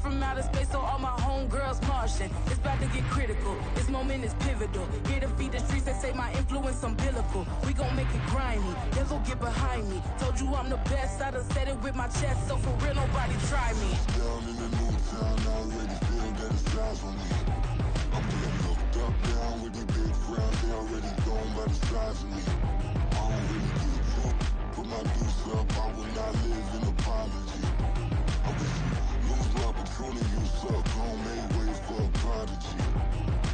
from outer space, so all my homegirls Martian. It's about to get critical. This moment is pivotal. Here to feed the streets that say my influence umbilical. We gon' make it grimy. Never get behind me. Told you I'm the best. I done said it with my chest, so for real, nobody try me. Down in the new town, I already feel that it's eyes on me. I'm getting looked up, down with the big crowd. They already gone by the size of me. I don't really give a fuck. Put my deuce up, I will not live in apology. I wish you lose the opportunity, you suck. Don't make way for a prodigy.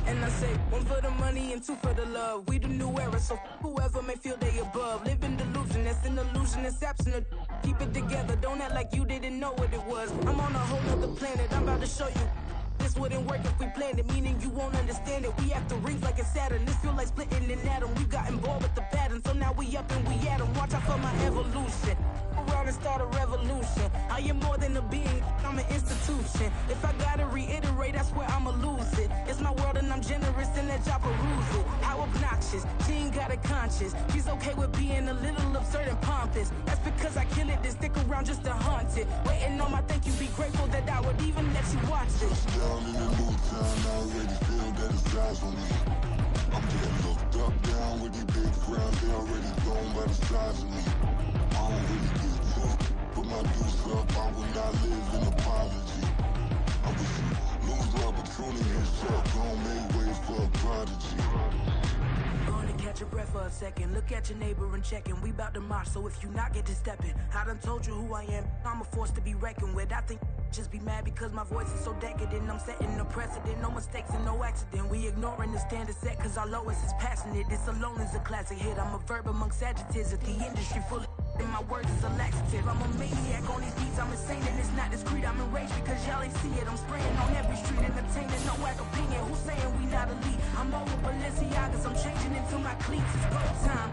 And I say, one for the money and two for the love. We the new era, so whoever may feel they above. Live in delusion, that's an illusion, it's absent. Keep it together, don't act like you didn't know what it was. I'm on a whole nother planet, I'm about to show you. This wouldn't work if we planned it, meaning you won't understand it. We have to rings like a Saturn. This feel like splitting an atom. We got involved with the pattern, so now we up and we at 'em. Watch out for my evolution. Around and start a revolution. I am more than a being, I'm an institution. If I gotta reiterate, that's where I'ma lose it. It's my world and I'm generous and let y'all peruse it. How obnoxious, she ain't got a conscience. She's okay with being a little absurd and pompous. That's because I kill it, then stick around just to haunt it. Waiting on my thank you, be grateful that I would even let you watch it. Down in the new town, I already feel that it's eyes on me. I'm getting looked up, down with the big crowd. They already gone by the size of me. I don't really give a fuck. Put my deuce up, I will not live in apology. I wish you lose the opportunity, you suck. Don't make way for a prodigy. Going to catch your breath for a second. Look at your neighbor and check in. We bout to march, so if you not get to stepping. I done told you who I am. I'm a force to be reckoned with. I think just be mad because my voice is so decadent. I'm setting a precedent. No mistakes and no accident. We ignoring the standard set because our lowest is passionate. This alone is a classic hit. I'm a verb amongst adjectives. If the industry full of and my words is a laxative. I'm a maniac on these beats. I'm insane and it's not discreet. I'm enraged because y'all ain't see it. I'm spraying on every street, entertaining no whack opinion. Who's saying we not elite? I'm over Balenciagas. I'm changing into my cleats. It's go time.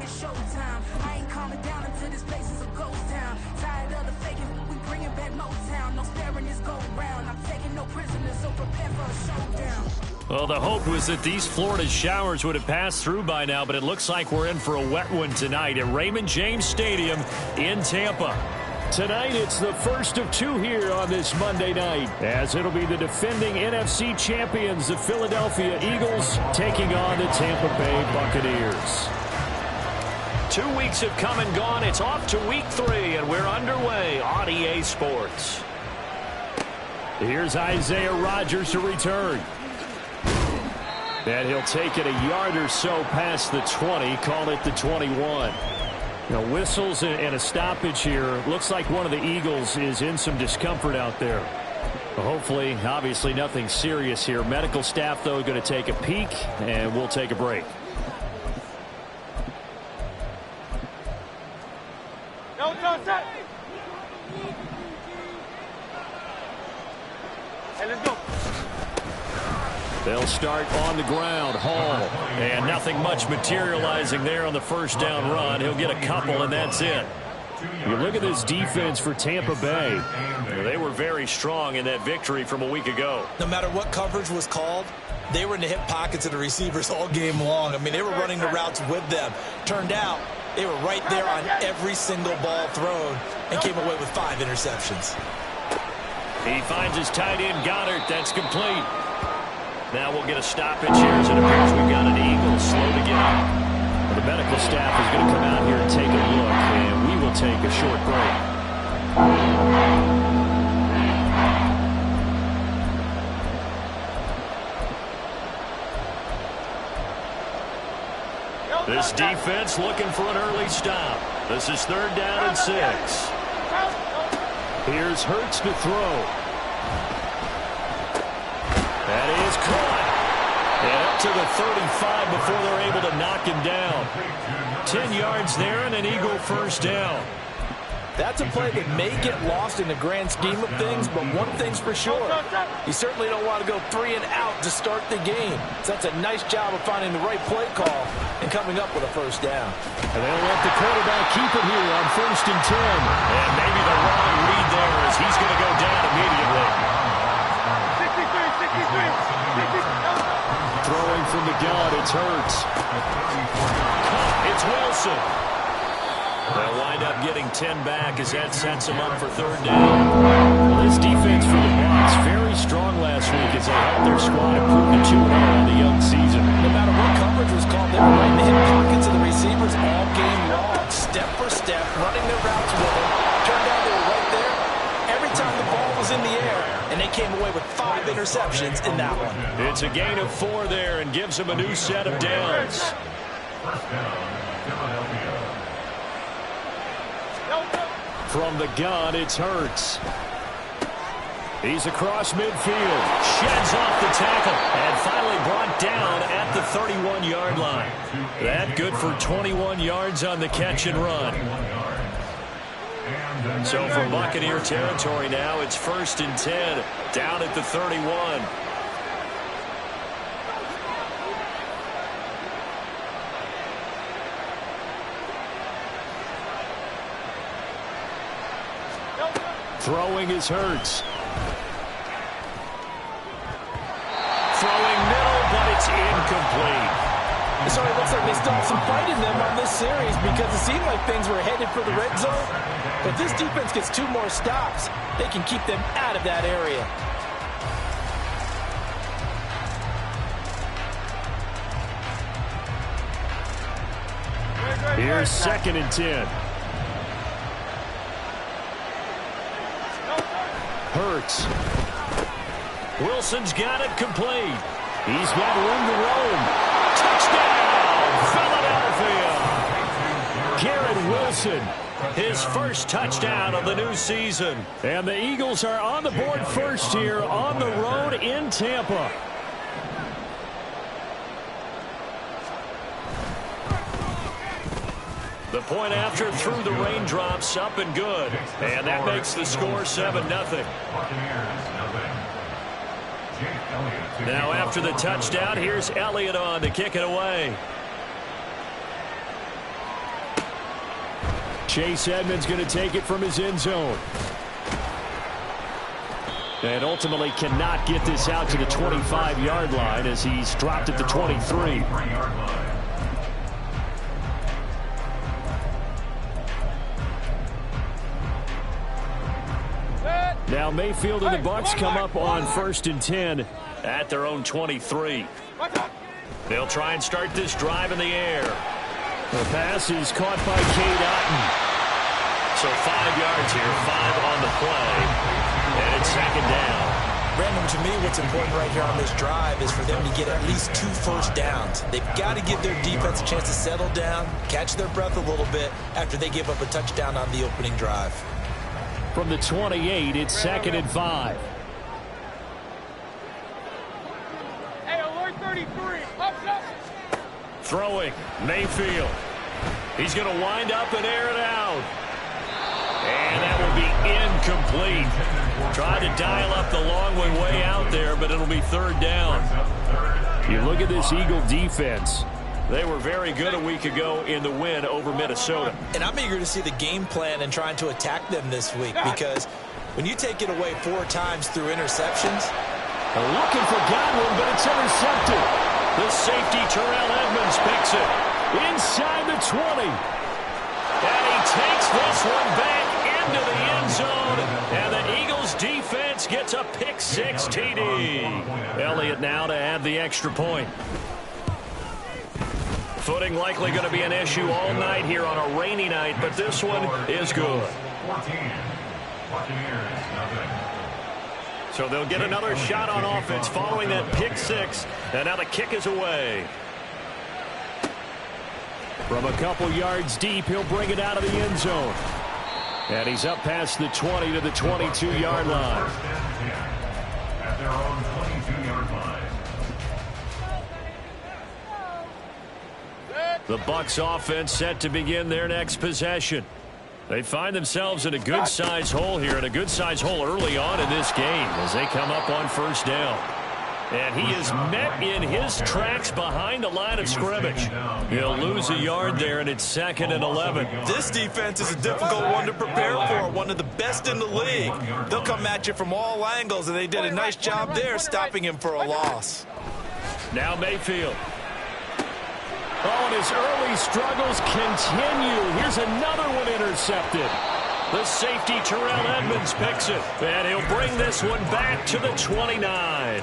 It's showtime. I ain't calming down until this place is a ghost town. Tired of the faking. We bringing back Motown. No staring this go round. I'm taking no prisoners, so prepare for a showdown. Well, the hope was that these Florida showers would have passed through by now, but it looks like we're in for a wet one tonight at Raymond James Stadium in Tampa. Tonight, it's the first of two here on this Monday night, as it'll be the defending NFC champions, the Philadelphia Eagles, taking on the Tampa Bay Buccaneers. 2 weeks have come and gone. It's off to week 3, and we're underway on EA Sports. Here's Isaiah Rodgers to return. And he'll take it a yard or so past the 20, call it the 21. Now, whistles and a stoppage here. Looks like one of the Eagles is in some discomfort out there. Hopefully, obviously, nothing serious here. Medical staff, though, going to take a peek, and we'll take a break. Hey, let's go. They'll start on the ground. Hall. And nothing much materializing there on the first down run. He'll get a couple, and that's it. You look at this defense for Tampa Bay. They were very strong in that victory from a week ago. No matter what coverage was called, they were in the hip pockets of the receivers all game long. I mean, they were running the routes with them. Turned out, they were right there on every single ball thrown and came away with 5 interceptions. He finds his tight end, Goddard. That's complete. Now we'll get a stoppage here as it appears we've got an Eagle slow to get up. Well, the medical staff is going to come out here and take a look, and we will take a short break. This defense looking for an early stop. This is 3rd down and 6. Here's Hurts to throw. That is caught. And up to the 35 before they're able to knock him down. 10 yards there and an Eagle first down. That's a play that may get lost in the grand scheme of things, but one thing's for sure. You certainly don't want to go 3 and out to start the game. So that's a nice job of finding the right play call and coming up with a first down. And they'll let the quarterback keep it here on 1st and 10. And maybe the wrong read there as he's going to go down immediately. 63. Throwing from the gun, it's Hurts. It's Wilson. They'll wind up getting 10 back as that sets them up for 3rd down. Well, this defense for the Bucs the air, and they came away with 5 interceptions in that one. It's a gain of 4 there and gives them a new set of downs. From the gun, it's Hurts. He's across midfield, sheds off the tackle, and finally brought down at the 31-yard line. That good for 21 yards on the catch and run. So for Buccaneer territory now, it's 1st and 10, down at the 31. Throwing is Hurts. Throwing middle, but it's incomplete. So it looks like they still have some fight in them on this series because it seemed like things were headed for the red zone. But if this defense gets 2 more stops, they can keep them out of that area. Here's 2nd and 10. Hurts. Wilson's got it complete. He's got room to roam. Touchdown, Philadelphia. Garrett Wilson, his first touchdown of the new season. And the Eagles are on the board first here on the road in Tampa. The point after through the raindrops, up and good. And that makes the score 7-0. Now after the touchdown, here's Elliott on to kick it away. Chase Edmonds going to take it from his end zone. And ultimately cannot get this out to the 25-yard line as he's dropped at the 23. Now Mayfield and the Bucs come up on 1st and 10 at their own 23. They'll try and start this drive in the air. The pass is caught by Cade Otton. So 5 yards here, 5 on the play, and it's 2nd down. Brandon, to me, what's important right here on this drive is for them to get at least 2 first downs. They've got to give their defense a chance to settle down, catch their breath a little bit after they give up a touchdown on the opening drive. From the 28, it's 2nd and 5. Hey, alert 33. Up. Throwing, Mayfield. He's going to wind up and air it out. And that will be incomplete. Tried to dial up the long one way out there, but it'll be 3rd down. You look at this Eagle defense. They were very good a week ago in the win over Minnesota. And I'm eager to see the game plan and trying to attack them this week because when you take it away 4 times through interceptions. Looking for Godwin, but it's intercepted. The safety, Terrell Edmonds, picks it inside the 20. And he takes this one back into the end zone. And the Eagles defense gets a pick-6 TD. Elliott now to add the extra point. Footing likely going to be an issue all night here on a rainy night, but this one is good. So they'll get another shot on offense following that pick-6, and now the kick is away. From a couple yards deep, he'll bring it out of the end zone. And he's up past the 20 to the 22-yard line. At their own 22-yard line. The Bucs offense set to begin their next possession. They find themselves in a good-sized hole here, and a good-sized hole early on in this game as they come up on 1st down. And he is met in his tracks behind the line of scrimmage. He'll lose a yard there, and it's 2nd and 11. This defense is a difficult one to prepare for, one of the best in the league. They'll come at you from all angles, and they did a nice job there stopping him for a loss. Now Mayfield. Oh, and his early struggles continue. Here's another one intercepted. The safety, Terrell Edmonds, picks it. And he'll bring this one back to the 29.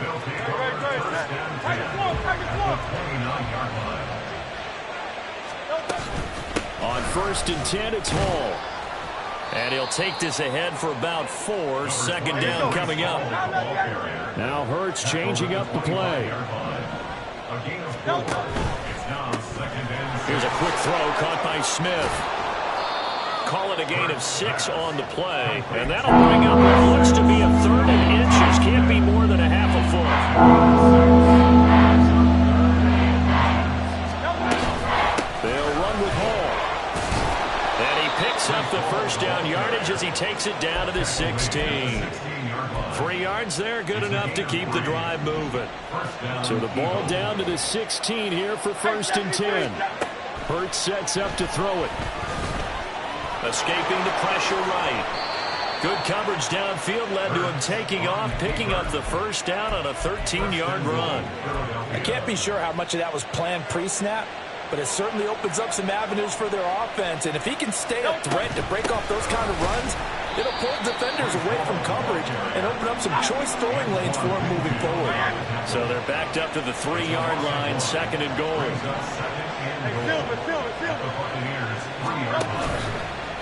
On 1st and 10, it's Hall. And he'll take this ahead for about 4. Second down coming up. Now Hurts changing up the play. Here's a quick throw caught by Smith. Call it a gain of 6 on the play. And that'll bring up what looks to be a 3rd and inches. Can't be more than a half a foot. They'll run with Hall. And he picks up the first down yardage as he takes it down to the 16. 3 yards there, good enough to keep the drive moving. So the ball down to the 16 here for 1st and 10. Hurts sets up to throw it. Escaping the pressure right. Good coverage downfield led to him taking off, picking up the first down on a 13-yard run. I can't be sure how much of that was planned pre-snap, but it certainly opens up some avenues for their offense. And if he can stay a threat to break off those kind of runs, it'll pull defenders away from coverage and open up some choice throwing lanes for him moving forward. So they're backed up to the 3-yard line, 2nd and goal.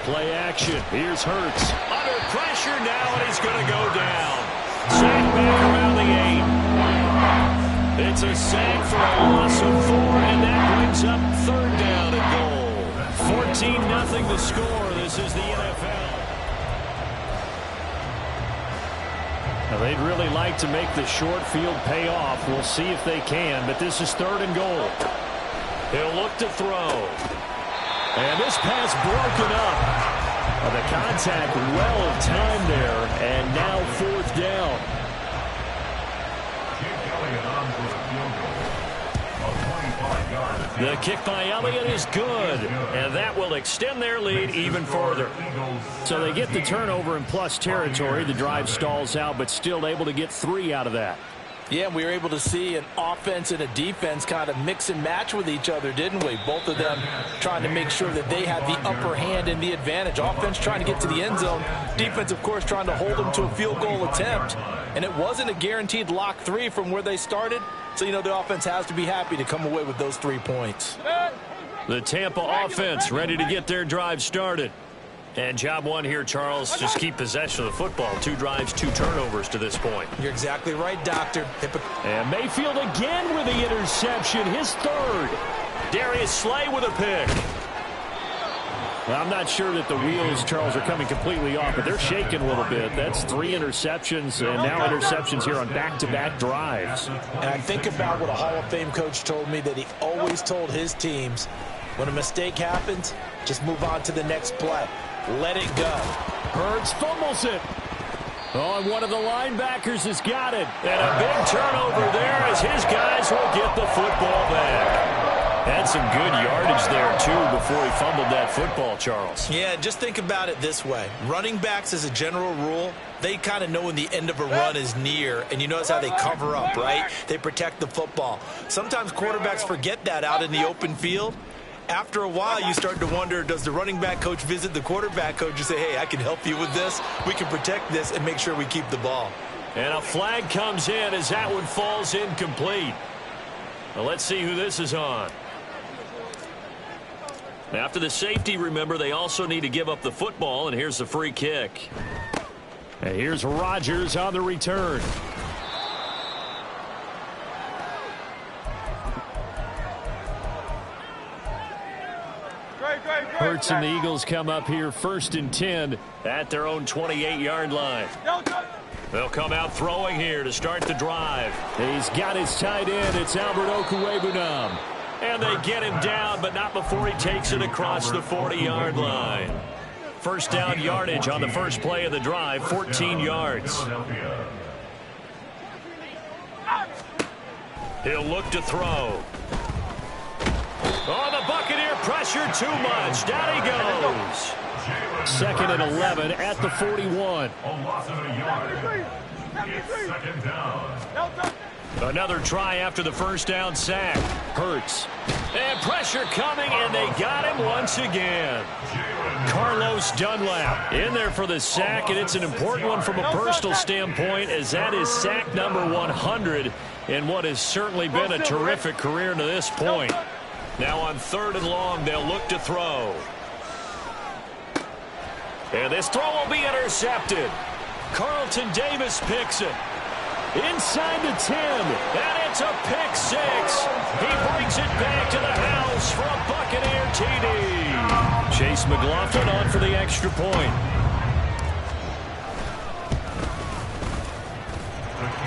Play action. Here's Hurts. Under pressure now, and he's going to go down. Sack back around the 8. It's a sack for a loss of 4, and that brings up 3rd down and goal. 14-0 the score. This is the NFL. Now, they'd really like to make the short field pay off. We'll see if they can, but this is 3rd and goal. He'll look to throw. And this pass broken up. The contact well timed there, and now 4th down. The kick by Elliott is good, and that will extend their lead even further. So they get the turnover in plus territory. The drive stalls out, but still able to get 3 out of that. Yeah, we were able to see an offense and a defense kind of mix and match with each other, didn't we? Both of them trying to make sure that they had the upper hand and the advantage. Offense trying to get to the end zone. Defense, of course, trying to hold them to a field goal attempt. And it wasn't a guaranteed lock 3 from where they started. So, you know, the offense has to be happy to come away with those 3 points. The Tampa offense ready to get their drive started. And job 1 here, Charles, just keep possession of the football. 2 drives, 2 turnovers to this point. You're exactly right, Doctor. And Mayfield again with the interception, his 3rd. Darius Slay with a pick. Well, I'm not sure that the wheels, Charles, are coming completely off, but they're shaking a little bit. That's 3 interceptions, and now interceptions here on back-to-back drives. And I think about what a Hall of Fame coach told me, that he always told his teams, when a mistake happens, just move on to the next play. Let it go. Hurts fumbles it. Oh, and one of the linebackers has got it. And a big turnover there as his guys will get the football back. Had some good yardage there, too, before he fumbled that football, Charles. Yeah, just think about it this way. Running backs, as a general rule, they kind of know when the end of a run is near, and you notice how they cover up, right? They protect the football. Sometimes quarterbacks forget that out in the open field. After a while, you start to wonder, does the running back coach visit the quarterback coach and say, hey, I can help you with this. We can protect this and make sure we keep the ball. And a flag comes in as that one falls incomplete. Well, let's see who this is on. After the safety, remember, they also need to give up the football, and here's the free kick. And here's Rodgers on the return. Hurts and the Eagles come up here 1st and 10 at their own 28-yard line. They'll come out throwing here to start the drive. He's got his tight end. It's Albert Okwuegbunam. And they get him down, but not before he takes it across the 40-yard line. First down yardage on the first play of the drive, 14 yards. He'll look to throw. Oh, the Buccaneer pressure too much. Down he goes. 2nd and 11 at the 41. Another try after the first down sack. Hurts. And pressure coming, and they got him once again. Carlos Dunlap in there for the sack, and it's an important one from a personal standpoint, as that is sack number 100 in what has certainly been a terrific career to this point. Now on 3rd and long, they'll look to throw. And this throw will be intercepted. Carlton Davis picks it. Inside the 10, and it's a pick six. He brings it back to the house for a Buccaneer TD. Chase McLaughlin on for the extra point.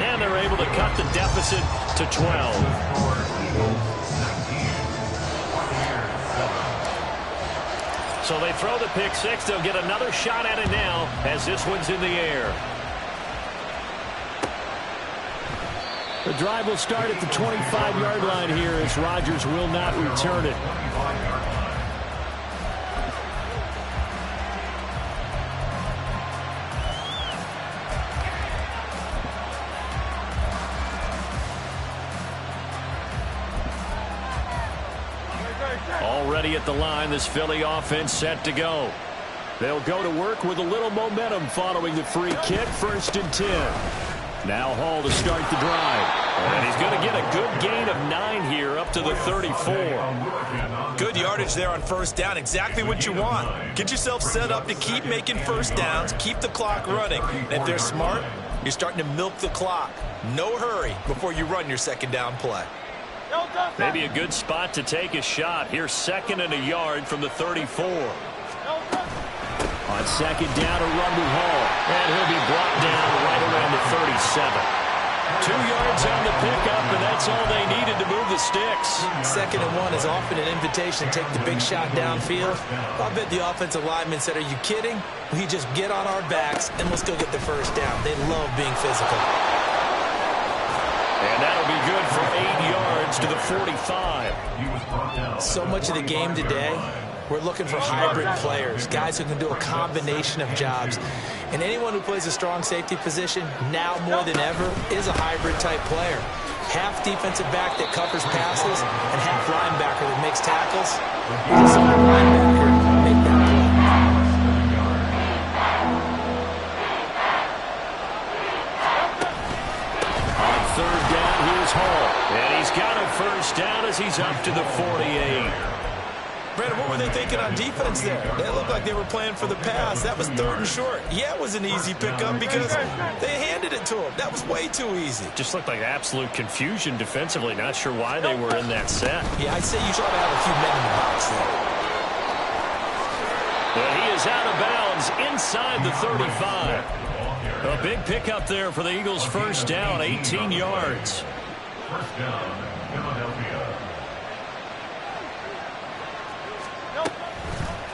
And they're able to cut the deficit to 12. So they throw the pick six. They'll get another shot at it now as this one's in the air. The drive will start at the 25-yard line here as Rodgers will not return it. Already at the line, this Philly offense set to go. They'll go to work with a little momentum following the free kick. 1st and 10. Now Hall to start the drive. And he's going to get a good gain of 9 here up to the 34. Good yardage there on 1st down. Exactly what you want. Get yourself set up to keep making 1st downs, keep the clock running. And if they're smart, you're starting to milk the clock. No hurry before you run your 2nd down play. Maybe a good spot to take a shot. Here's 2nd and a yard from the 34. On 2nd down, a run with Hall. And he'll be brought down right around the 37. 2 yards on the pickup, and that's all they needed to move the sticks. 2nd and 1 is often an invitation to take the big shot downfield. I bet the offensive linemen said, are you kidding? We just get on our backs, and we'll still get the 1st down. They love being physical. And that'll be good for 8 yards to the 45. So much of the game today, we're looking for hybrid players, guys who can do a combination of jobs. And anyone who plays a strong safety position, now more than ever, is a hybrid-type player. Half defensive back that covers passes, and half linebacker that makes tackles. He's a smart linebacker. Make that play. On 3rd down, here's Hall. And he's got a 1st down as he's up to the 48. Brandon, what were they thinking on defense there? They looked like they were playing for the pass. That was 3rd and short. Yeah, it was an easy pickup because they handed it to him. That was way too easy. Just looked like absolute confusion defensively. Not sure why they were in that set. Yeah, I'd say you ought to have a few men in the box there. And he is out of bounds inside the 35. A big pickup there for the Eagles' 1st down, 18 yards. 1st down, Philadelphia.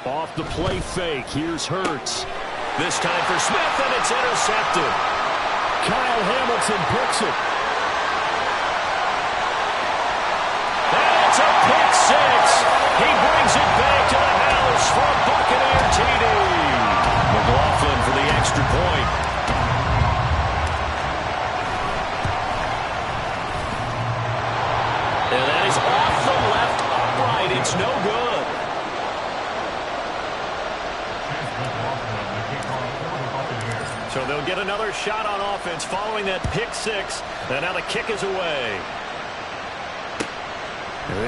Off the play fake, here's Hurts. This time for Smith, and it's intercepted. Kyle Hamilton picks it. And it's a pick six. He brings it back to the house for a Buccaneer TD. McLaughlin for the extra point. And that is off the left upright. It's no good. So they'll get another shot on offense following that pick six. And now the kick is away.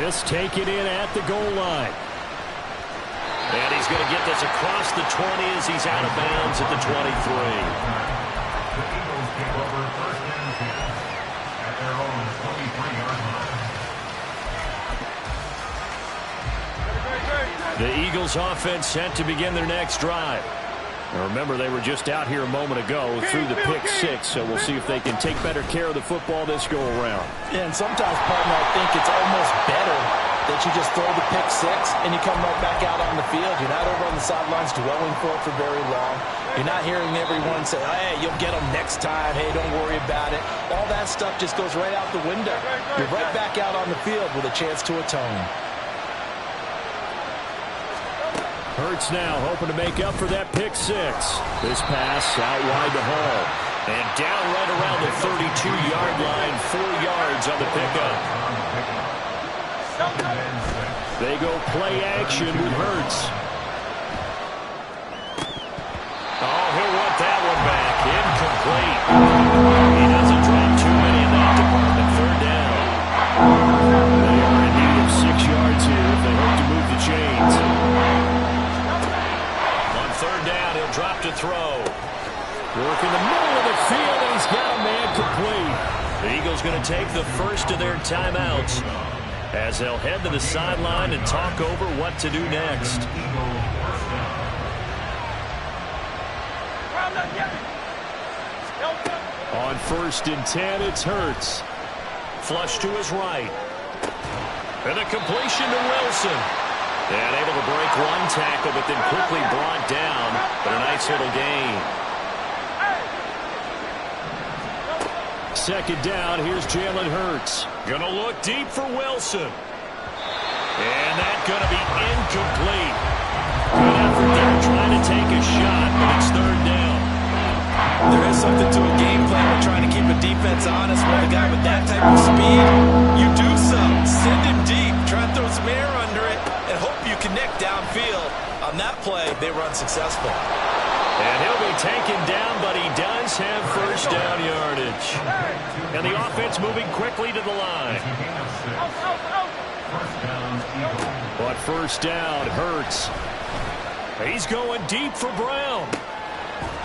This taken in at the goal line. And he's going to get this across the 20 as he's out of bounds at the 23. The Eagles take over 1st and 10 at their own 23-yard line. The Eagles offense set to begin their next drive. Now remember, they were just out here a moment ago through the pick six, so we'll see if they can take better care of the football this go-around. Yeah, and sometimes, partner, I think it's almost better that you just throw the pick six and you come right back out on the field. You're not over on the sidelines dwelling for it for very long. You're not hearing everyone say, hey, you'll get them next time. Hey, don't worry about it. All that stuff just goes right out the window. You're right back out on the field with a chance to atone. Hurts now hoping to make up for that pick six. This pass out wide to Hall. And down right around the 32-yard line, 4 yards on the pickup. They go play action with Hurts. Oh, he'll want that one back. Incomplete. He doesn't drop too many in that department. 3rd down. They are in need of 6 yards here if they hope to move the chains. On 3rd down, he'll incomplete. The Eagles going to take the first of their timeouts as they'll head to the sideline and talk over what to do next. On 1st and 10, it's Hurts. Flush to his right. And a completion to Wilson. And able to break one tackle, but then quickly brought down. But a nice little gain. 2nd down, here's Jalen Hurts. Going to look deep for Wilson. And that's going to be incomplete. Good effort there trying to take a shot, but it's 3rd down. There is something to a game plan with trying to keep a defense honest with a guy with that type of speed. You do something. Send him deep. Try and throw some air under it and hope you connect downfield. On that play, they were unsuccessful. And he'll be taken down, but he does have 1st down yardage. And the offense moving quickly to the line. But 1st down, Hurts. He's going deep for Brown.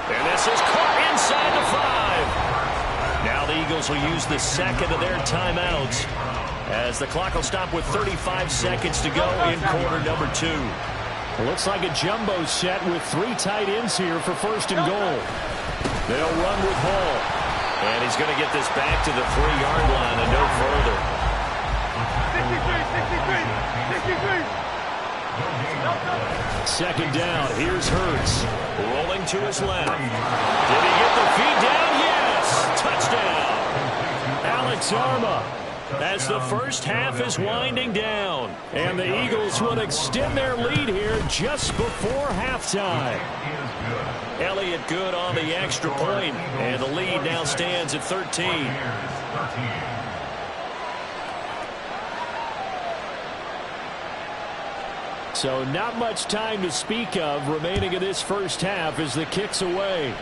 And this is caught inside the 5. Now the Eagles will use the 2nd of their timeouts as the clock will stop with 35 seconds to go in quarter number 2. It looks like a jumbo set with 3 tight ends here for 1st and goal. They'll run with Hall. And he's going to get this back to the 3-yard line and no further. 2nd down, here's Hurts. Rolling to his left. Did he get the feed down? Yes! Touchdown! Alex Arma. As the first half is winding down. And the Eagles will extend their lead here just before halftime. Elliott good on the extra point, and the lead now stands at 13. So not much time to speak of remaining in this first half as the kick's away.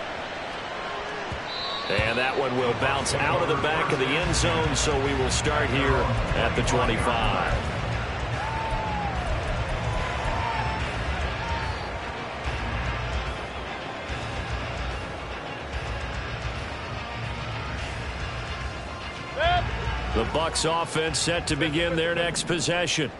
And that one will bounce out of the back of the end zone, so we will start here at the 25. The Bucs offense set to begin their next possession.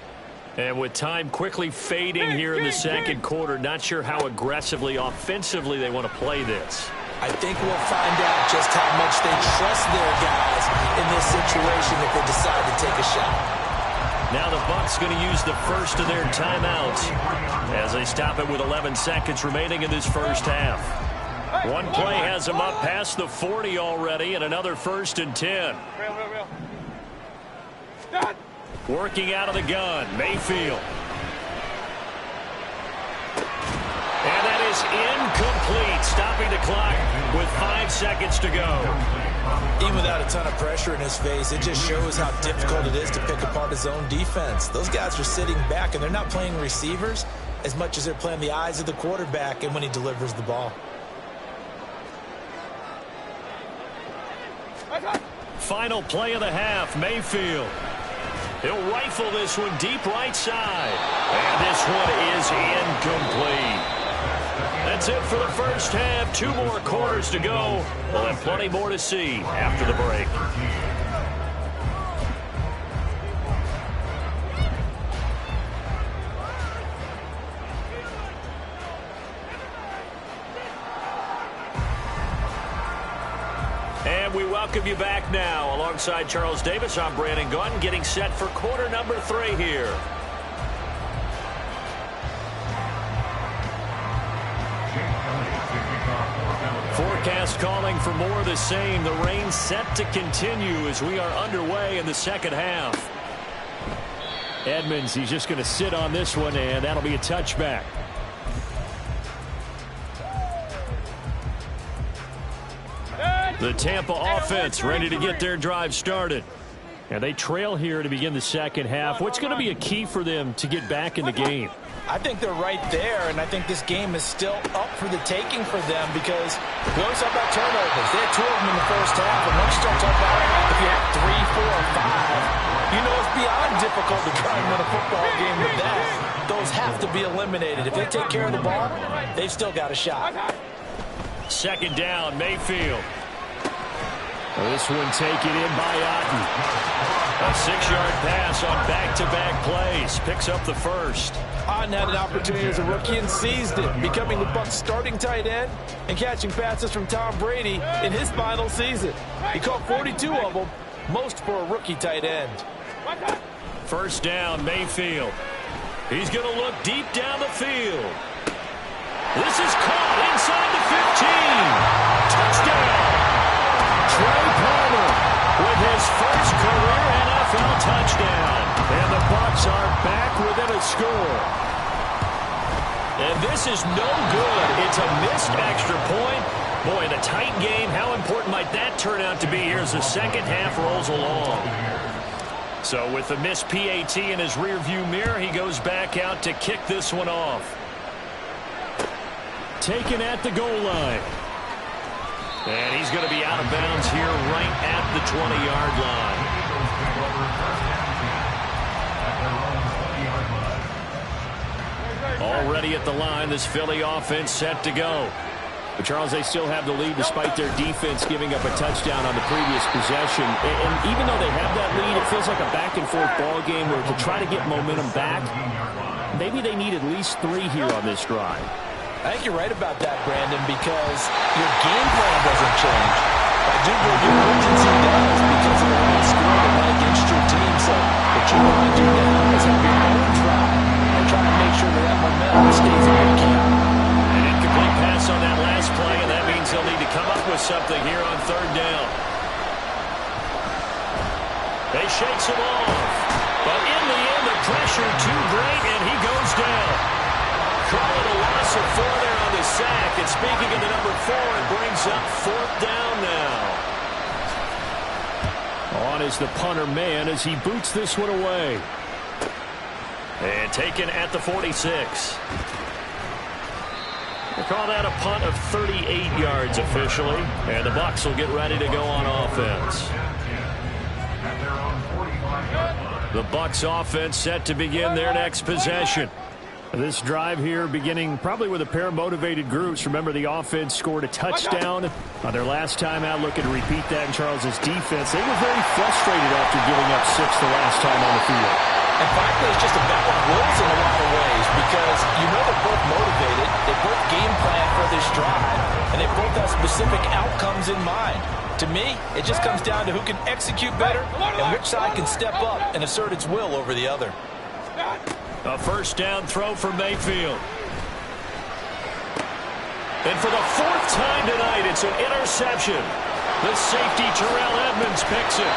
And with time quickly fading here in the 2nd quarter, not sure how aggressively, offensively they want to play this. I think we'll find out just how much they trust their guys in this situation if they decide to take a shot. Now the Bucs going to use the first of their timeouts as they stop it with 11 seconds remaining in this first half. One play has them up past the 40 already, and another 1st and 10. Working out of the gun, Mayfield. And that is incomplete, stopping the clock with 5 seconds to go. Even without a ton of pressure in his face, it just shows how difficult it is to pick apart his own defense. Those guys are sitting back, and they're not playing receivers as much as they're playing the eyes of the quarterback and when he delivers the ball. Final play of the half, Mayfield. He'll rifle this one deep right side. And this one is incomplete. That's it for the first half. 2 more quarters to go. We'll have plenty more to see after the break. And we welcome you back now. Alongside Charles Davis, I'm Brandon Gunn, getting set for quarter number 3 here. Forecast calling for more of the same. The rain set to continue as we are underway in the 2nd half. Edmonds, he's just going to sit on this one, and that'll be a touchback. The Tampa offense ready to get their drive started. And they trail here to begin the 2nd half. What's going to be a key for them to get back in the game? I think they're right there, and I think this game is still up for the taking for them because we always talk about turnovers. They had 2 of them in the first half, and once you start talking about if you have 3, 4, or 5, you know it's beyond difficult to try and win a football game with that. Those have to be eliminated. If they take care of the ball, they've still got a shot. 2nd down, Mayfield. This one taken in by Otten. A 6-yard pass on back-to-back plays. Picks up the first. Otten had an opportunity as a rookie and seized it, becoming the Bucs' starting tight end and catching passes from Tom Brady in his final season. He caught 42 of them, most for a rookie tight end. First down, Mayfield. He's going to look deep down the field. This is caught inside the 15. Touchdown! Trey Palmer with his first career NFL touchdown. And the Bucs are back within a score. And this is no good. It's a missed extra point. Boy, in a tight game, how important might that turn out to be here as the second half rolls along? So with the missed PAT in his rearview mirror, he goes back out to kick this one off. Taken at the goal line. And he's going to be out of bounds here right at the 20-yard line. Already at the line, this Philly offense set to go. But, Charles, they still have the lead despite their defense giving up a touchdown on the previous possession. And even though they have that lead, it feels like a back-and-forth ball game where to try to get momentum back, maybe they need at least 3 here on this drive. I think you're right about that, Brandon, because your game plan doesn't change. I do believe your urgency does because of the way you scored and went against your team. So what you want to do now is have your own drive and try to make sure that momentum stays in your camp. An incomplete pass on that last play, and that means he'll need to come up with something here on third down. They shakes him off. But in the end, the pressure too great, and he goes down. Call it a loss of 4 there on the sack. And speaking of the number 4, it brings up fourth down now. On is the punter man as he boots this one away. And taken at the 46. They call that a punt of 38 yards officially. And the Bucs will get ready to go on offense. The Bucs offense set to begin their next possession. This drive here beginning probably with a pair of motivated groups. Remember, the offense scored a touchdown on their last time out. Looking to repeat that in Charles's defense. They were very frustrated after giving up 6 the last time on the field. And frankly, it's just a battle of wills in a lot of ways because you know they're both motivated. They both game plan for this drive, and they both have specific outcomes in mind. To me, it just comes down to who can execute better and which side can step up and assert its will over the other. A first down throw for Mayfield. And for the 4th time tonight, it's an interception. The safety, Terrell Edmonds, picks it.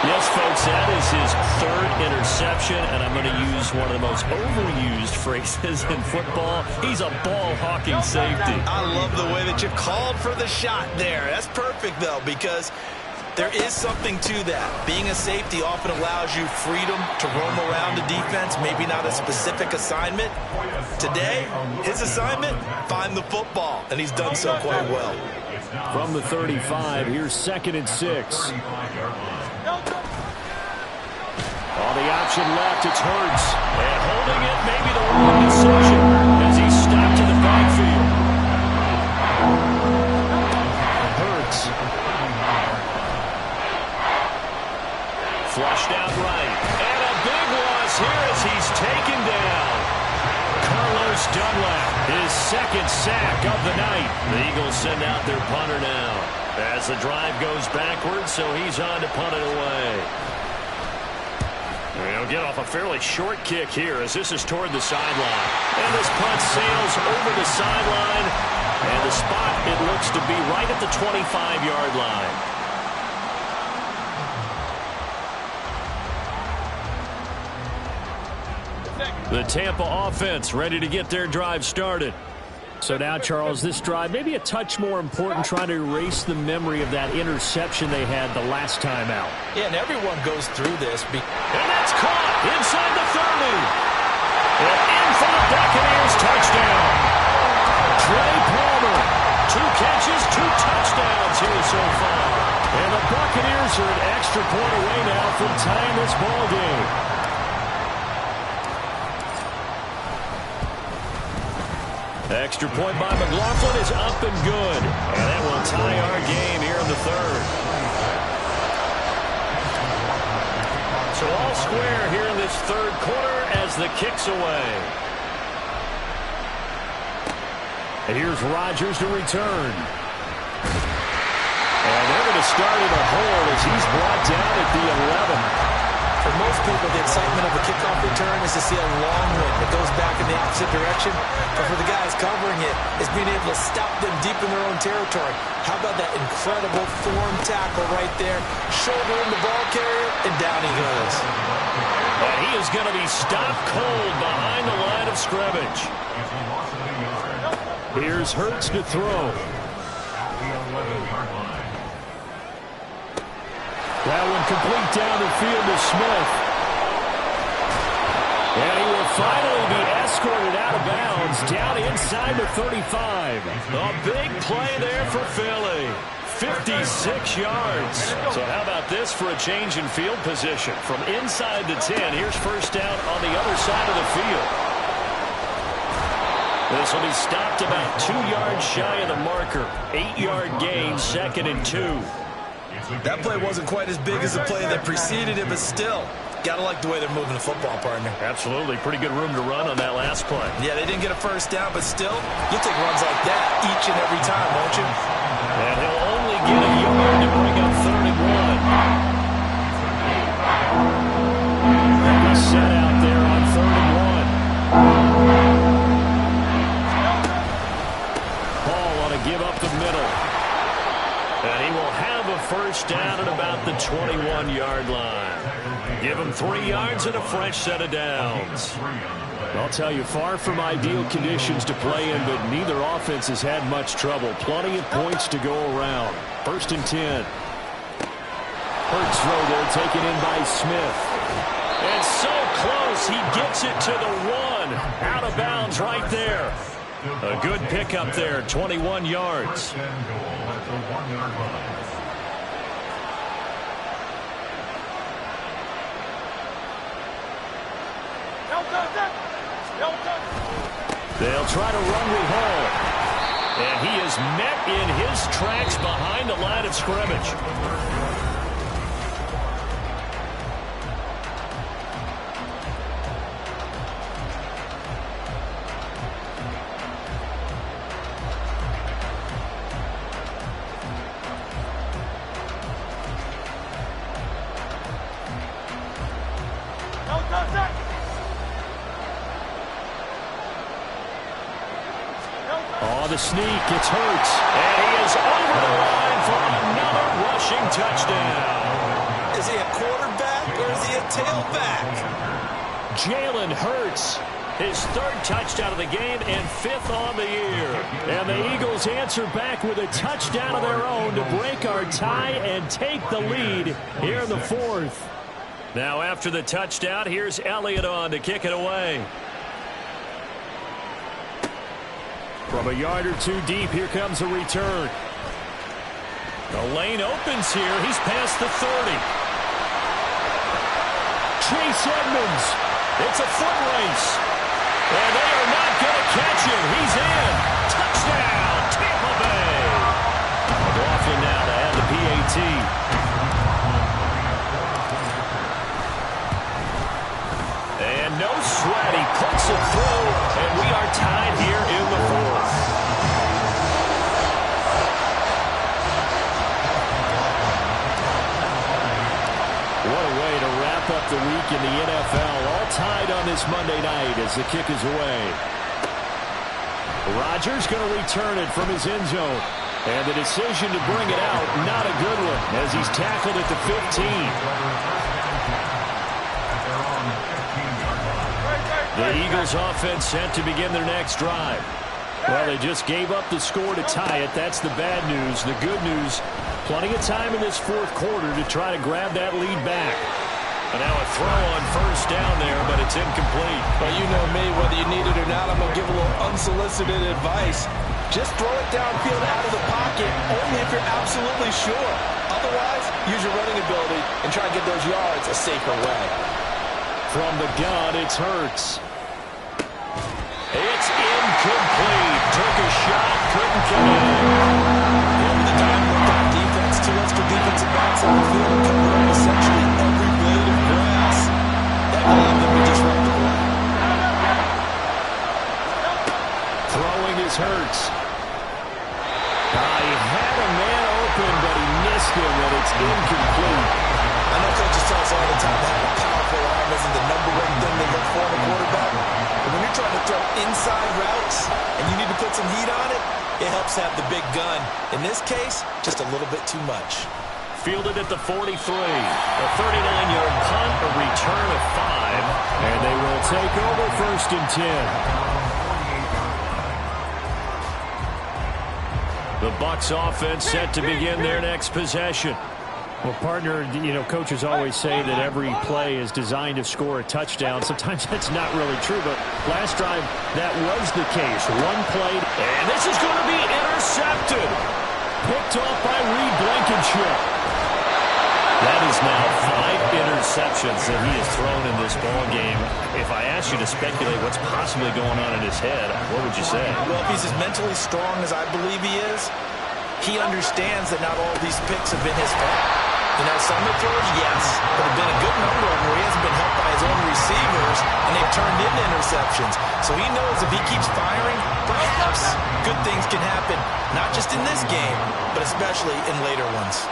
Yes, folks, that is his 3rd interception, and I'm going to use one of the most overused phrases in football. He's a ball-hawking safety. I love the way that you called for the shot there. That's perfect, though, because there is something to that. Being a safety often allows you freedom to roam around the defense, maybe not a specific assignment. Today, his assignment, find the football, and he's done so quite well. From the 35, here's 2nd and 6. On the option left, it's Hurts. And holding it, maybe the wrong decision as he's stopped in the backfield. Hurts. Flushed out right. And a big loss here as he's taken down. Carlos Dunlap, his 2nd sack of the night. The Eagles send out their punter now as the drive goes backwards, so he's on to punt it away. He'll get off a fairly short kick here as this is toward the sideline. And this punt sails over the sideline. And the spot, it looks to be right at the 25-yard line. The Tampa offense ready to get their drive started. So now, Charles, this drive maybe a touch more important, trying to erase the memory of that interception they had the last time out. Yeah, and everyone goes through this. And that's caught inside the 30. And in for the Buccaneers touchdown. Trey Palmer, 2 catches, 2 touchdowns here so far. And the Buccaneers are an extra point away now from tying this ball game. Extra point by McLaughlin is up and good. And that will tie our game here in the 3rd. square here in this third quarter as the kick's away. And here's Rodgers to return. And they're going to start in a hole as he's brought down at the 11. For most people, the excitement of a kickoff return is to see a long one that goes back in the opposite direction. But for the guys covering it, is being able to stop them deep in their own territory. How about that incredible form tackle right there? Shoulder in the ball carrier, and down he goes. And he is going to be stopped cold behind the line of scrimmage. Here's Hurts to throw. That one complete down the field to Smith. And he will finally be escorted out of bounds down inside the 35. A big play there for Philly. 56 yards. So how about this for a change in field position? From inside the 10, here's first down on the other side of the field. This will be stopped about 2 yards shy of the marker. 8-yard gain, 2nd and 2. That play wasn't quite as big as the play that preceded it, but still, gotta like the way they're moving the football, partner. Absolutely. Pretty good room to run on that last play. Yeah, they didn't get a first down, but still, you'll take runs like that each and every time, won't you? And he'll only get a yard to bring up 3rd and 1. He's set out there on 3rd and 1. Paul on a give up the middle. And he will have a first down at about the 21-yard line. Give him 3 yards and a fresh set of downs. I'll tell you, far from ideal conditions to play in, but neither offense has had much trouble. Plenty of points to go around. 1st and 10. Hurts throw there, taken in by Smith. And so close, he gets it to the 1. Out of bounds right there. A good pickup there, 21 yards. They'll try to run with Hall. And he is met in his tracks behind the line of scrimmage. Oh, the sneak, it's Hurts. And he is over the line for another rushing touchdown. Is he a quarterback or is he a tailback? Jalen Hurts, his 3rd touchdown of the game and 5th on the year. And the Eagles answer back with a touchdown of their own to break our tie and take the lead here in the 4th. Now after the touchdown, here's Elliott on to kick it away. From a yard or 2 deep, here comes a return. The lane opens here. He's past the 30. Chase Edmonds. It's a foot race. And they are not going to catch him. He's in. Touchdown, Tampa Bay. McLaughlin now to add the PAT. And no sweat. He puts it through, and we are tied here in the 4th. What a way to wrap up the week in the NFL. All tied on this Monday night as the kick is away. Rodgers going to return it from his end zone. And the decision to bring it out, not a good one, as he's tackled at the 15. The Eagles offense set to begin their next drive. Well, they just gave up the score to tie it. That's the bad news. The good news, plenty of time in this 4th quarter to try to grab that lead back. And now a throw on first down there, but it's incomplete. Well, you know me, whether you need it or not, I'm going to give a little unsolicited advice. Just throw it downfield out of the pocket, only if you're absolutely sure. Otherwise, use your running ability and try to get those yards a safer way. From the gun, it's Hurts. It's incomplete. Took a shot, couldn't get it. Over the time with that defense, 2 extra defensive backs on the field, covering essentially every blade of grass. Hurts. He had a man open, but he missed him, and it's incomplete. I know coaches tell us all the time that having a powerful arm isn't the #1 thing they look for in a quarterback. But when you're trying to throw inside routes and you need to put some heat on it, it helps have the big gun. In this case, just a little bit too much. Fielded at the 43. A 39-yard punt, a return of 5, and they will take over 1st and 10. The Bucs offense set to begin their next possession. Well, partner, coaches always say that every play is designed to score a touchdown. Sometimes that's not really true, but last drive, that was the case. One play, and this is going to be intercepted. Picked off by Reed Blankenship. That is now 5 interceptions that he has thrown in this ball game. If I asked you to speculate what's possibly going on in his head, what would you say? Well, if he's as mentally strong as I believe he is, he understands that not all of these picks have been his fault. Some of the throws, yes, but have been a good number of them where he hasn't been helped by his own receivers, and they've turned into interceptions. So he knows if he keeps firing, perhaps good things can happen, not just in this game, but especially in later ones.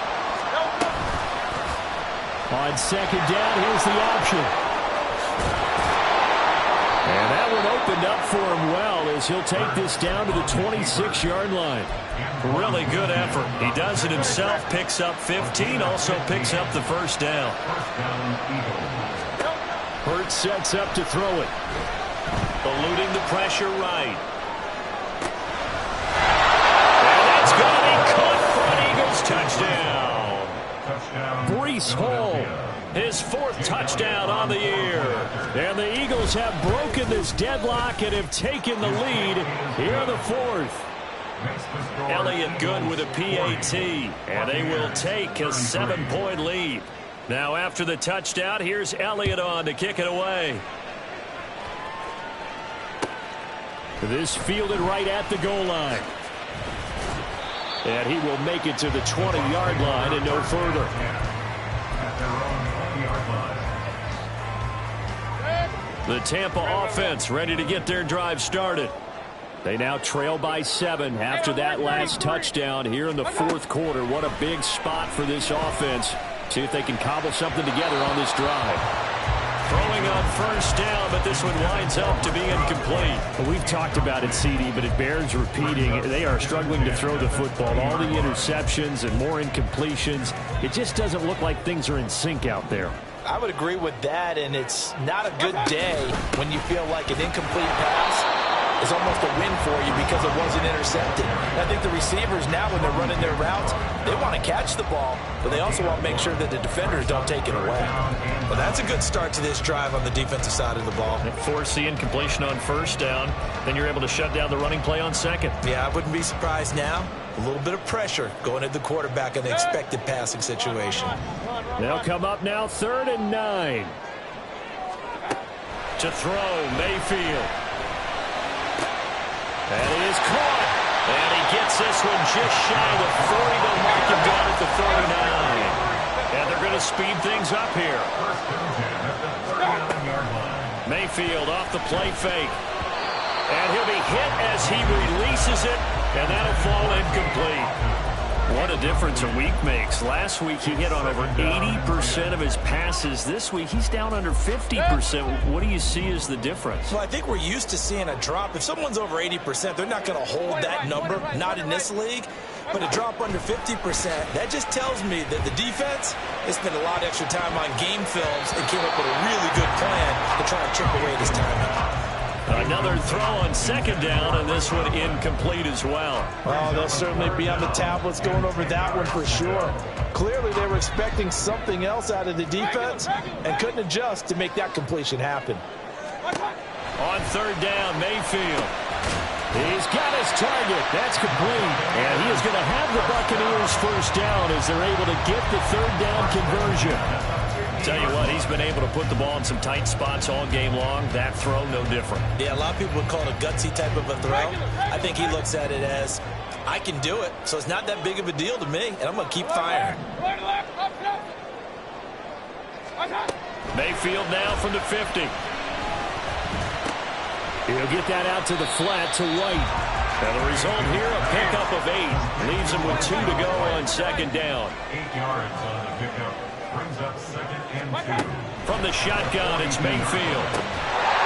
On 2nd down, here's the option. And that one opened up for him well as he'll take this down to the 26-yard line. Really good effort. He does it himself, picks up 15, also picks up the 1st down. Hurts sets up to throw it. Eluding the pressure right. And that's going to be caught for an Eagles touchdown. Breece Hall, his 4th touchdown on the year. And the Eagles have broken this deadlock and have taken the lead here in the 4th. Elliott good with a PAT, and they will take a 7-point lead. Now after the touchdown, here's Elliott on to kick it away. This fielded right at the goal line. And he will make it to the 20-yard line and no further. The Tampa offense ready to get their drive started. They now trail by 7 after that last touchdown here in the 4th quarter. What a big spot for this offense. See if they can cobble something together on this drive. Throwing on 1st down, but this one winds up to be incomplete. Well, we've talked about it, CD, but it bears repeating. They are struggling to throw the football. All the interceptions and more incompletions. It just doesn't look like things are in sync out there. I would agree with that, and it's not a good day when you feel like an incomplete pass is almost a win for you because it wasn't intercepted. And I think the receivers now, when they're running their routes, they want to catch the ball, but they also want to make sure that the defenders don't take it away. Well, that's a good start to this drive on the defensive side of the ball. Force the incompletion on 1st down, then you're able to shut down the running play on 2nd. Yeah, I wouldn't be surprised now. A little bit of pressure going at the quarterback in the expected passing situation. They'll come up now 3rd and 9. To throw, Mayfield. And he is caught. And he gets this one just shy of the 40. They'll mark him down at the 39. And they're going to speed things up here. Mayfield off the play fake. And he'll be hit as he releases it. And that'll fall incomplete. What a difference a week makes. Last week he hit on over 80% of his passes. This week he's down under 50%. What do you see as the difference? Well, I think we're used to seeing a drop. If someone's over 80%, they're not going to hold that number, not in this league. But a drop under 50%, that just tells me that the defense has spent a lot of extra time on game films and came up with a really good plan to try and chip away at his timing. Another throw on 2nd down, and this one incomplete as well. Oh, they'll certainly be on the tablets going over that one for sure. Clearly, they were expecting something else out of the defense and couldn't adjust to make that completion happen. On 3rd down, Mayfield. He's got his target. That's complete. And he is going to have the Buccaneers 1st down as they're able to get the 3rd down conversion. Tell you what, he's been able to put the ball in some tight spots all game long. That throw, no different. Yeah, a lot of people would call it a gutsy type of a throw. I think he looks at it as, I can do it, so it's not that big of a deal to me, and I'm going to keep firing. Mayfield now from the 50. He'll get that out to the flat to White. And the result here, a pickup of 8. Leaves him with 2 to go on second down. 8 yards on the pickup. Brings up 2nd and 2. From the shotgun, it's Mayfield.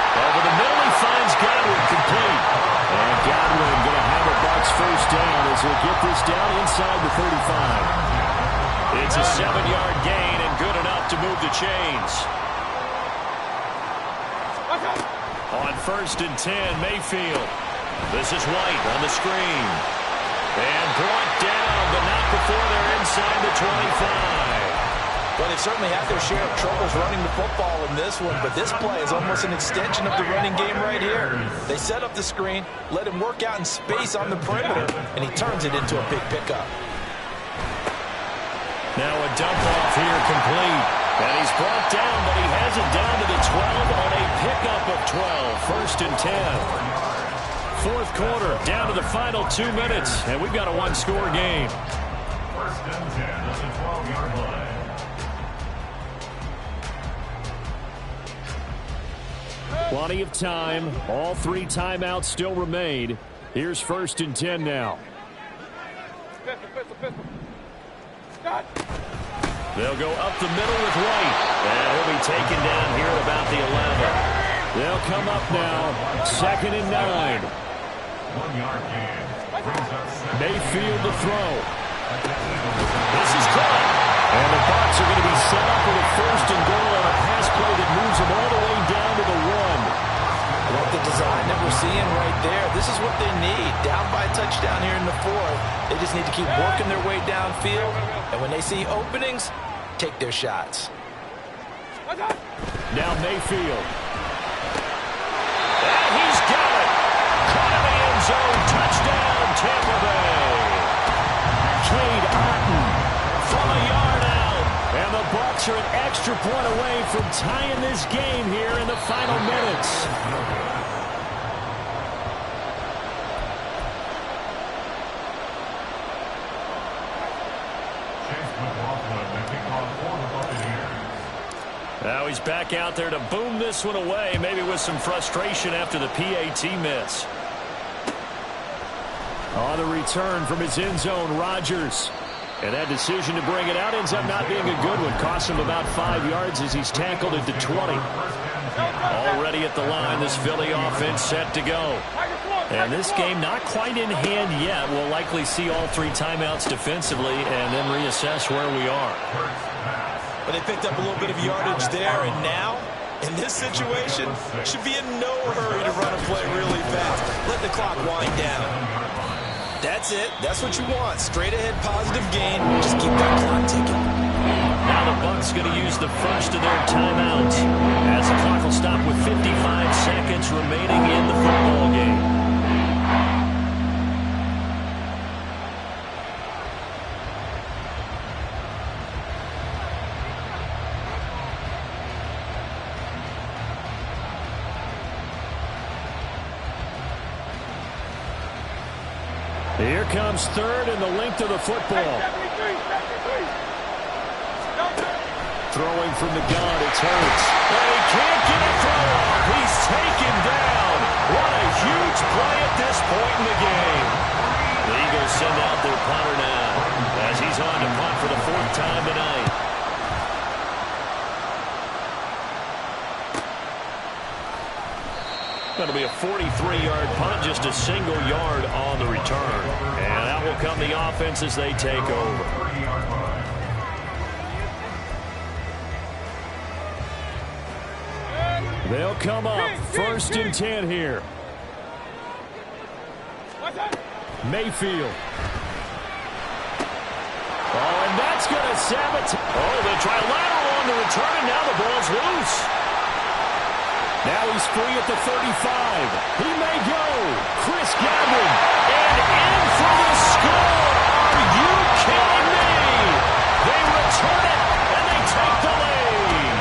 Over the middle, he finds Godwin complete. And Godwin going to have a Bucs first down as he'll get this down inside the 35. It's a 7-yard gain and good enough to move the chains. On 1st and 10, Mayfield. This is White on the screen. And brought down, but not before they're inside the 25. Well, they've certainly had their share of troubles running the football in this one, but this play is almost an extension of the running game right here. They set up the screen, let him work out in space on the perimeter, and he turns it into a big pickup. Now a dump off here complete. And he's brought down, but he has it down to the 12 on a pickup of 12. 1st and 10. 4th quarter, down to the final 2 minutes, and we've got a 1-score game. 1st and 10 on the 12-yard line. Plenty of time. All 3 timeouts still remain. Here's 1st and 10 now. They'll go up the middle with White, and he'll be taken down here at about the 11. They'll come up now, 2nd and 9. 1-yard gain. Brings up 2nd. Mayfield to throw. This is caught. And the Bucs are going to be set up with a 1st and goal on a pass play that moves them all the way down to the 1. What the design that we're seeing right there, this is what they need. Down by a touchdown here in the 4th. They just need to keep working their way downfield. And when they see openings, take their shots. Now Mayfield. And he's got it. Caught in the end zone. Touchdown, Tampa Bay. Cade Otton from a yard out. And the Bucs are an extra point away from tying this game here in the final minutes. Now he's back out there to boom this one away, maybe with some frustration after the PAT miss. On the return from his end zone, Rodgers. And that decision to bring it out ends up not being a good one. Costs him about 5 yards as he's tackled at the 20. Already at the line, this Philly offense set to go. And this game not quite in hand yet. We'll likely see all 3 timeouts defensively and then reassess where we are. But they picked up a little bit of yardage there, and now, in this situation, should be in no hurry to run a play really fast. Let the clock wind down. That's it. That's what you want. Straight ahead positive gain. Just keep that clock ticking. Now the Bucs going to use the first of their timeouts as the clock will stop with 55 seconds remaining in the football game. Here comes 3rd and the length of the football. Throwing from the gun, it's Hurts. And he can't get a throw off. He's taken down. What a huge play at this point in the game. The Eagles send out their punter now as he's on to punt for the 4th time tonight. That'll be a 43-yard punt, just a single yard on the return. And that will come the offense as they take over. They'll come up 1st and 10 here. Mayfield. Oh, and that's going to sabotage. Oh, they try lateral on the return, and now the ball's loose. Now he's free at the 35. He may go. Chris Godwin. And in for the score. Are you kidding me? They return it, and they take the lead.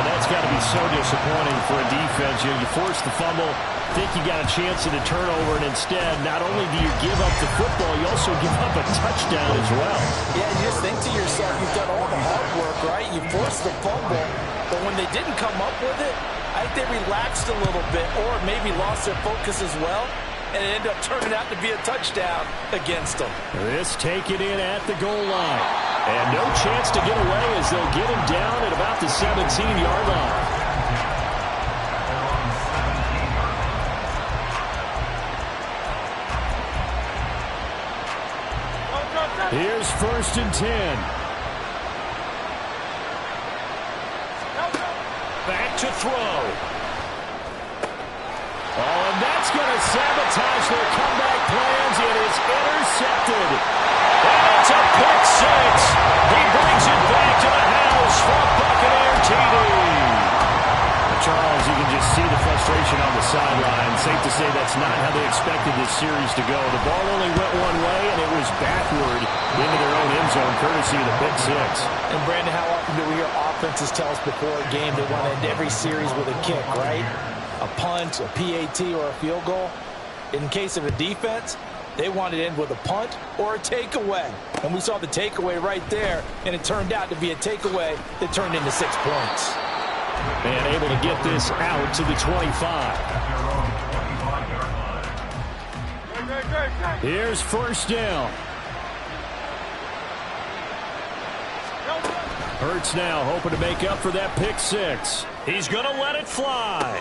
And that's got to be so disappointing for a defense. You force the fumble, think you got a chance at a turnover, and instead, not only do you give up the football, you also give up a touchdown as well. Yeah, you just think to yourself, you've done all the hard work, right? You forced the fumble. But when they didn't come up with it, I think they relaxed a little bit or maybe lost their focus as well, and it ended up turning out to be a touchdown against them. This taken in at the goal line. And no chance to get away as they'll get him down at about the 17-yard line. Here's 1st and 10. Back to throw. Oh, and that's going to sabotage their comeback plans. It is intercepted. And it's a pick six. He brings it back to the house for Buccaneer TD. Charles, you can just see the frustration on the sideline. Safe to say that's not how they expected this series to go. The ball only went one way, and it was backward into their own end zone, courtesy of the pick six. And, Brandon, how often do we hear offenses tell us before a game they want to end every series with a kick, right? A punt, a PAT, or a field goal. In case of a defense, they want to end with a punt or a takeaway. And we saw the takeaway right there, and it turned out to be a takeaway that turned into 6 points. And able to get this out to the 25. Here's 1st down. Hurts now hoping to make up for that pick six. He's going to let it fly.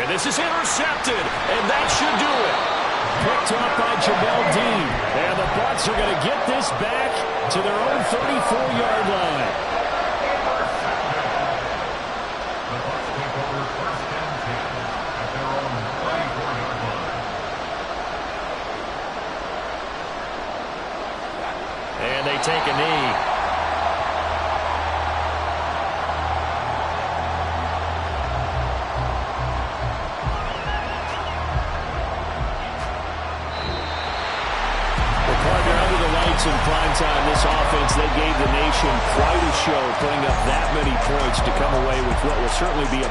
And this is intercepted, and that should do it. Picked up by Jamel Dean. And the Bucs are going to get this back to their own 34-yard line. And they take a knee. In prime time, this offense, they gave the nation quite a show, putting up that many points to come away with what will certainly be a